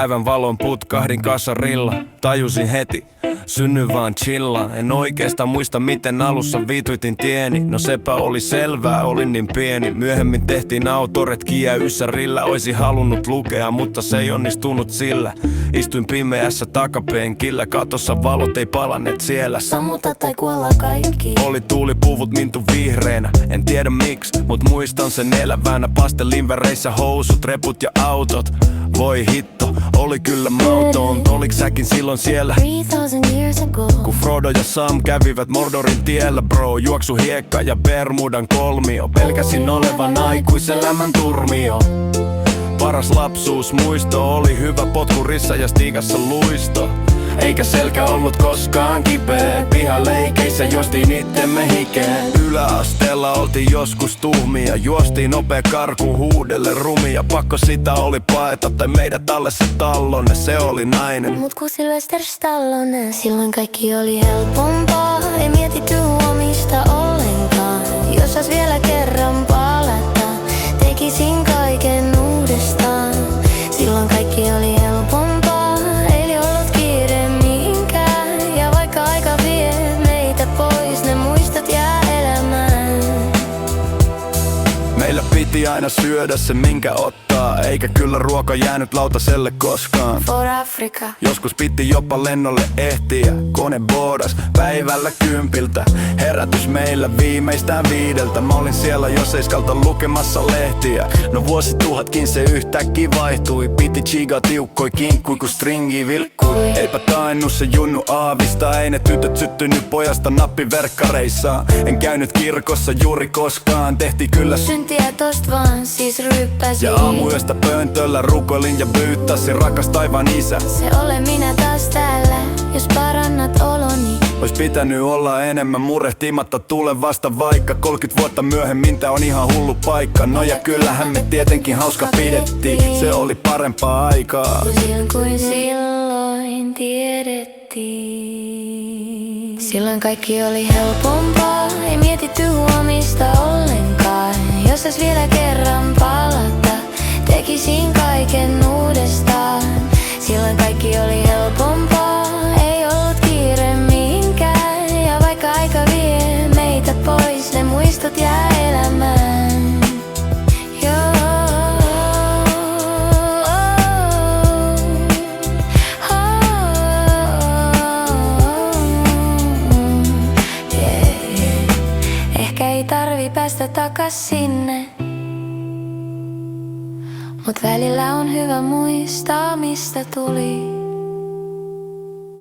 Päivän valon putkahdin kasarilla, tajusin heti, synny vaan chillaan. En oikeastaan muista miten alussa viituitin tieni. No sepä oli selvää, olin niin pieni. Myöhemmin tehtiin autoretkiä Ysärillä. Oisin halunnut lukea, mutta se ei onnistunut sillä. Istuin pimeässä takapenkillä, katossa valot ei palanneet siellä. Sammuta tai kuolla kaikki. Oli tuulipuvut mintu vihreinä, en tiedä miksi, mut muistan sen elävänä. Pastellin väreissä housut, reput ja autot. Voi hitto, oli kyllä mauton. Oliks säkin silloin siellä? 3000 years ago. Kun Frodo ja Sam kävivät Mordorin tiellä, bro. Juoksu hiekka ja Bermudan kolmio. Pelkäsin olevan aikuiselämän turmio. Paras lapsuusmuisto oli hyvä potkurissa ja stiikassa luisto. Eikä selkä ollut koskaan kipeä. Pihaleikeissä juostiin ittemme hikeen. Yläasteella oltiin joskus tuhmia. Juostiin nopea karkuun huudelle rumia. Pakko sitä oli paeta tai meidät alle se tallonne. Se oli nainen. Mut ku Sylvester Stallone. Silloin kaikki oli helpompaa. Ei mietitty huomista ollenkaan. Jos sais vielä kerran palata, tekisin kaiken uudestaan. Silloin kaikki oli helpompaa. Ei ollut kiire mihinkään. Ja vaikka aika vie meitä pois, ne muistot jää elämään. Meillä piti aina syödä se minkä ottaa. Eikä kyllä ruoka jäänyt lautaselle koskaan. For Africa. Joskus piti jopa lennolle ehtiä. Kone boodas päivällä 10. Herätys meillä viimeistään 5. Mä olin siellä jo 7 lukemassa lehtiä. No vuosituhatkin se yhtäkkiä vaihtui. Piti chiga tiukkoi kinkkui kun stringi vilkkui. Eipä tainnut se junnu aavista. Ei ne tytöt syttynyt pojasta nappiverkkareissaan. En käynyt kirkossa juuri koskaan. Tehtiin kyllä Syntiä tost vaan siis ryyppäsin. ja aamuyöstä pöntöllä rukoilin ja byyttäsin rakas taivaan isä. Se ole minä taas täällä, jos parannat oloni. Ois pitänyt olla enemmän murehtimatta tulevasta, vaikka 30 vuotta myöhemmin tää on ihan hullu paikka. No ja kyllähän me tietenkin hauska pidettiin, se oli parempaa aikaa. Silloin kuin silloin tiedettiin. Silloin kaikki oli helpompaa, ei mietitty huomista ollenkaan. Jos sais vielä kerran palata, tekisin kaiken uudestaan. Silloin kaikki oli helpompaa, ei ollut kiire mihinkään. Ja vaikka aika vie meitä pois, ne muistot jää elämään. Ehkä ei tarvi päästä takas sinne, mut välillä on hyvä muistaa mistä tuli.